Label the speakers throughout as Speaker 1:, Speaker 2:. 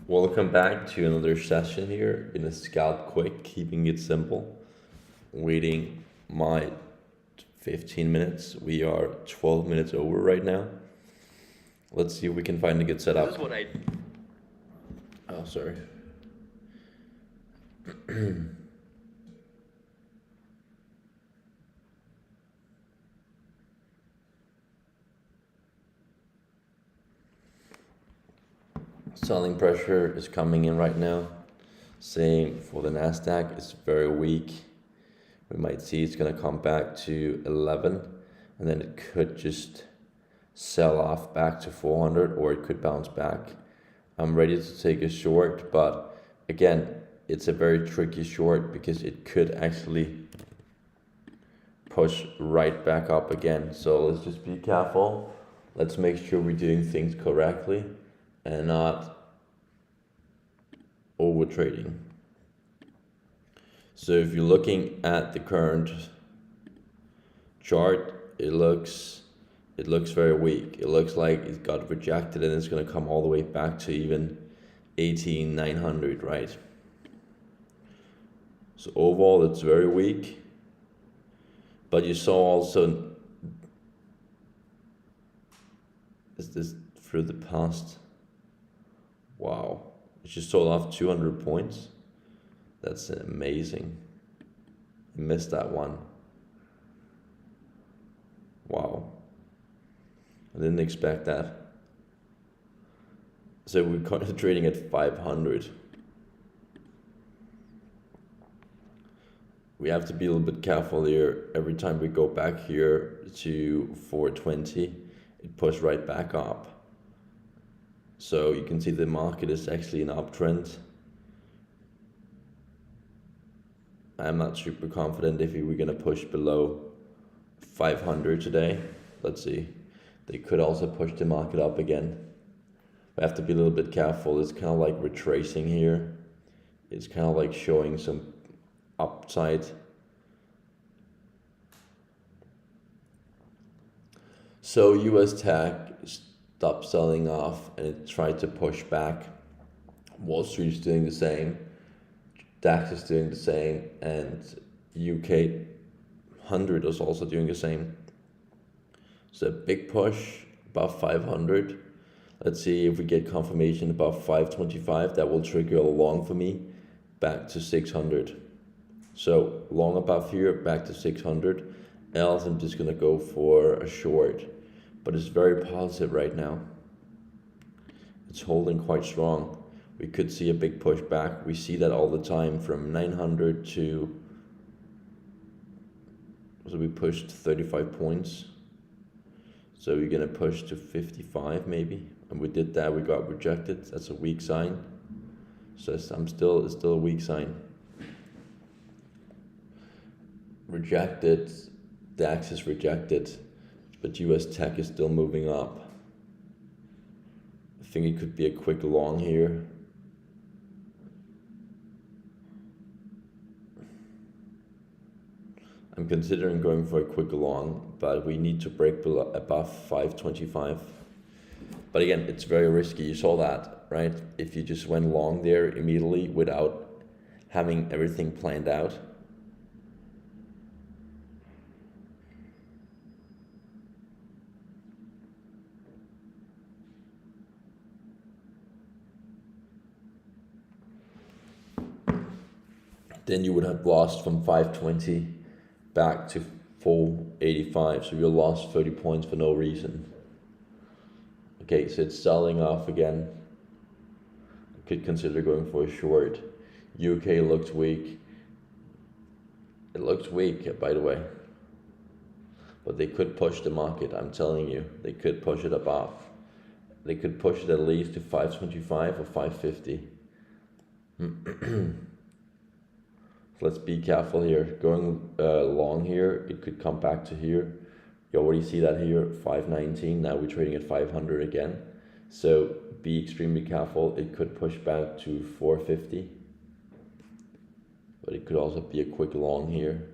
Speaker 1: Welcome back to another session here in a Scout Quick, keeping it simple. Waiting my 15 minutes. We are 12 minutes over right now. Let's see if we can find a good setup. This is what I. Oh, sorry. Selling pressure is coming in right now. Same for the Nasdaq. It's very weak. We might see it's going to come back to 11, and then it could just sell off back to 400, or it could bounce back. I'm ready to take a short, but again, it's a very tricky short because it could actually push right back up again. So let's just be careful. Let's make sure we're doing things correctly and not over trading. So if you're looking at the current chart, it looks very weak. It looks like it got rejected and it's going to come all the way back to even 18,900, right? So overall, it's very weak. But you saw also, is this through the past? Wow, it just sold off 200 points. That's amazing. I missed that one. Wow. I didn't expect that. So we're concentrating at 500. We have to be a little bit careful here. Every time we go back here to 420, it pushed right back up. So you can see the market is actually an uptrend. I'm not super confident if we're going to push below 500 today. Let's see. They could also push the market up again. We have to be a little bit careful. It's kind of like retracing here. It's kind of like showing some upside. So US tech stopped selling off and it tried to push back. Wall Street is doing the same. DAX is doing the same, and UK 100 is also doing the same. So big push above 500. Let's see if we get confirmation above 525. That will trigger a long for me back to 600. So long above here, back to 600. Else I'm just gonna go for a short, but it's very positive right now. It's holding quite strong. We could see a big push back. We see that all the time from 900 to, so we pushed 35 points. So we're gonna push to 55 maybe, and we did that. We got rejected. That's a weak sign. So it's still a weak sign. Rejected. DAX is rejected, but US tech is still moving up. I think it could be a quick long here. I'm considering going for a quick long, but we need to break below, above 525. But again, it's very risky. You saw that, right? If you just went long there immediately without having everything planned out. Then you would have lost from 520 back to 485, so you lost 30 points for no reason. Okay, so it's selling off again. I could consider going for a short. UK looks weak. It looks weak, by the way. But they could push the market, I'm telling you. They could push it above. They could push it at least to 525 or 550. Let's be careful here. Going long here, it could come back to here. You already see that here, 519. Now we're trading at 500 again. So be extremely careful. It could push back to 450. But it could also be a quick long here.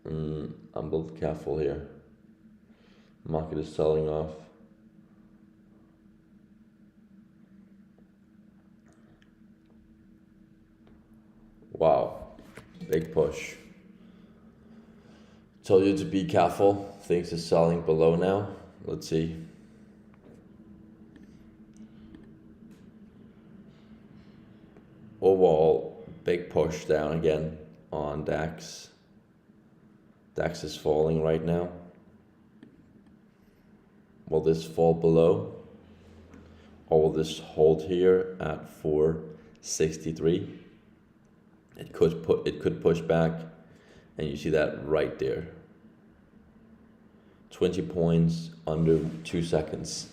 Speaker 1: I'm a little careful here. Market is selling off. Wow, big push. Told you to be careful. Things are selling below now. Let's see. Overall, big push down again on DAX. DAX is falling right now. Will this fall below? Or will this hold here at 463? It could push back, and you see that right there. 20 points under 2 seconds.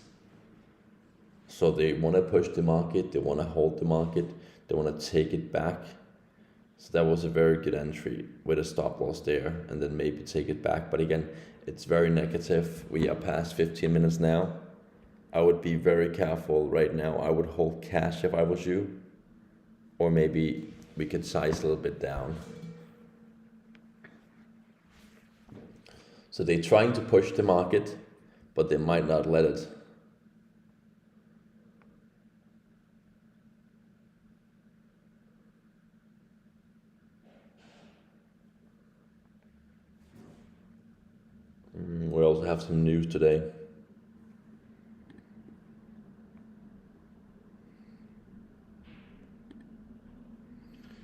Speaker 1: So they want to push the market, they want to hold the market, they want to take it back. So that was a very good entry with a stop loss there, and then maybe take it back. But again, it's very negative. We are past 15 minutes now. I would be very careful right now. I would hold cash if I was you, or maybe we could size a little bit down. So they're trying to push the market, but they might not let it. We also have some news today.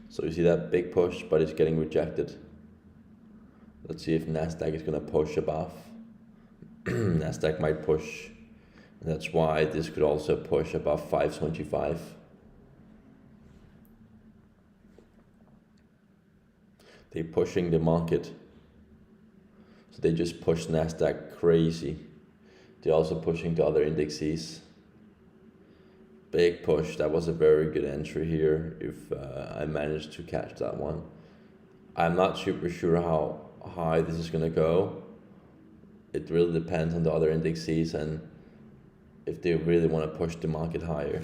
Speaker 1: So you see that big push, but it's getting rejected. Let's see if Nasdaq is going to push above. Nasdaq might push. And that's why this could also push above 525. They're pushing the market. So they just push Nasdaq crazy. They're also pushing the other indexes. Big push. That was a very good entry here if I managed to catch that one. I'm not super sure how high this is going to go. It really depends on the other indexes and if they really want to push the market higher.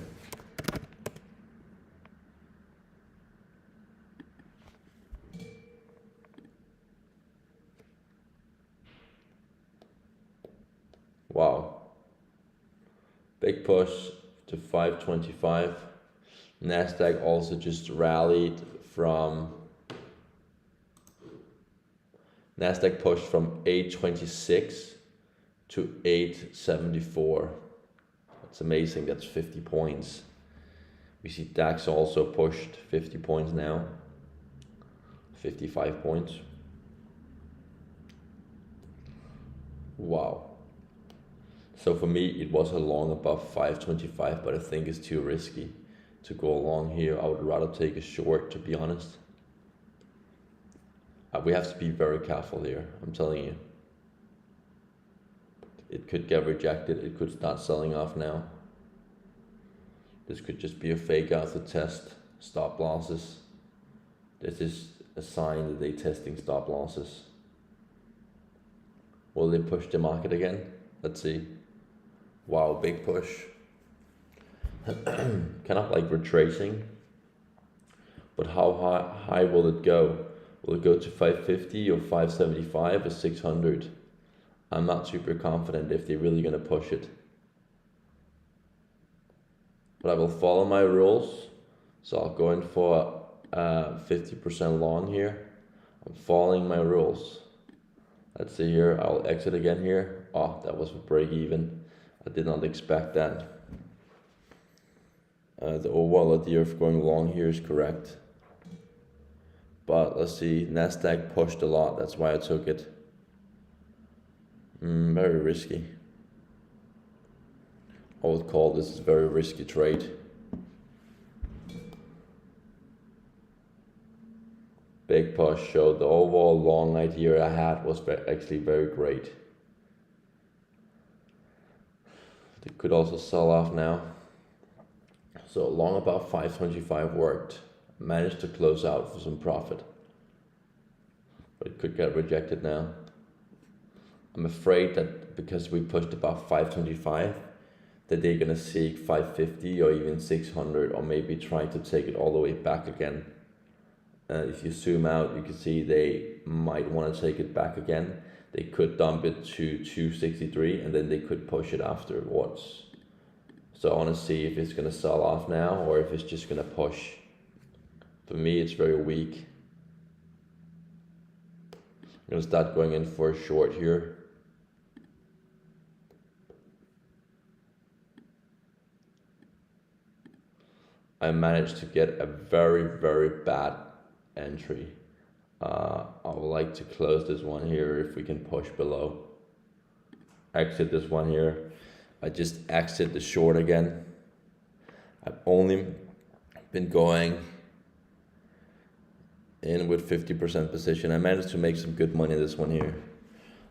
Speaker 1: Wow. Big push to 525. Nasdaq also just rallied from Nasdaq pushed from 826 to 874. That's amazing. That's 50 points. We see DAX also pushed 50 points now. 55 points. Wow. So for me, it was a long above 525, but I think it's too risky to go along here. I would rather take a short, to be honest. We have to be very careful here, I'm telling you. It could get rejected, it could start selling off now. This could just be a fake out to test stop losses. This is a sign that they're testing stop losses. Will they push the market again? Let's see. Wow, big push. Kind of like retracing. But how high will it go? Will it go to 550 or 575 or 600? I'm not super confident if they're really going to push it. But I will follow my rules. So I'll go in for 50% long here. I'm following my rules. Let's see here. I'll exit again here. Oh, that was a break even. I did not expect that. The overall idea of going long here is correct. But let's see, Nasdaq pushed a lot, that's why I took it. Very risky. I would call this a very risky trade. Big push showed the overall long idea I had was actually very great. It could also sell off now. So long above 525 worked. Managed to close out for some profit. But it could get rejected now. I'm afraid that because we pushed above 525, that they're gonna seek 550 or even 600, or maybe try to take it all the way back again. If you zoom out, you can see they might want to take it back again. They could dump it to 263 and then they could push it afterwards. So I want to see if it's going to sell off now or if it's just going to push For me, it's very weak. I'm gonna start going in for a short here. I managed to get a very, very bad entry. I would like to close this one here if we can push below. Exit this one here. I just exit the short again. I've only been going in with 50% position. I managed to make some good money this one here.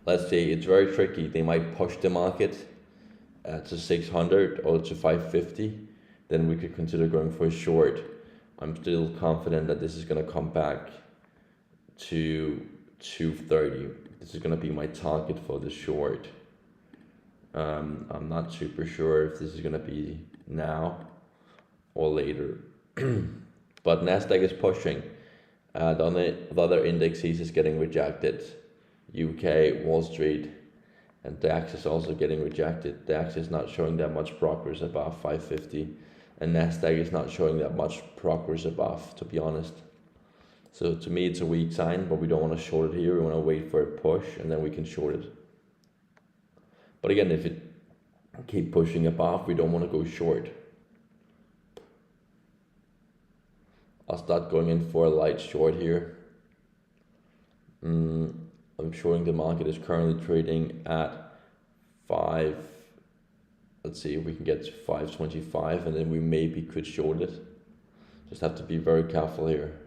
Speaker 1: Let's see, it's very tricky. They might push the market to 600 or to 550. Then we could consider going for a short. I'm still confident that this is gonna come back to 230. This is gonna be my target for the short. I'm not super sure if this is gonna be now or later. But Nasdaq is pushing. The other indexes is getting rejected. UK, Wall Street, and DAX is also getting rejected. DAX is not showing that much progress above 550, and Nasdaq is not showing that much progress above, to be honest. So to me, it's a weak sign, but we don't want to short it here. We want to wait for a push, and then we can short it. But again, if it keep pushing above, we don't want to go short. I'll start going in for a light short here. I'm showing the market is currently trading at 5. Let's see if we can get to 525, and then we maybe could short it. Just have to be very careful here.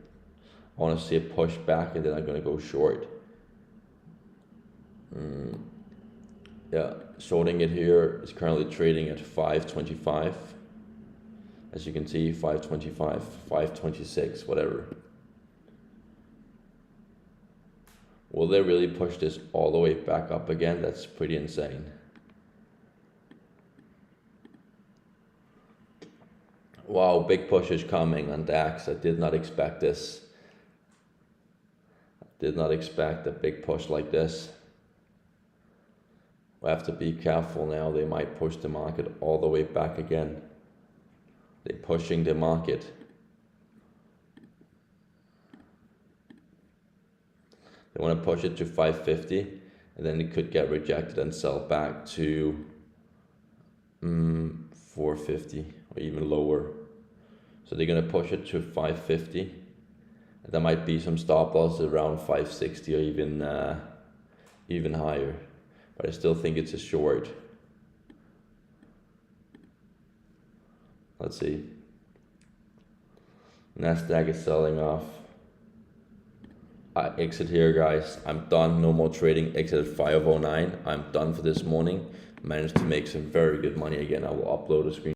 Speaker 1: I want to see it push back, and then I'm going to go short. Yeah, shorting it here is currently trading at 525. As you can see, 525, 526, whatever. Will they really push this all the way back up again? That's pretty insane. Wow, big push is coming on DAX. I did not expect this. I did not expect a big push like this. We have to be careful now. They might push the market all the way back again. They're pushing the market. They want to push it to 550, and then it could get rejected and sell back to 450 or even lower. So they're going to push it to 550. And there might be some stop loss around 560 or even higher. But I still think it's a short. Let's see. Nasdaq is selling off. I exit here, guys. I'm done. No more trading. Exit at 509. I'm done for this morning. Managed to make some very good money again. I will upload a screen.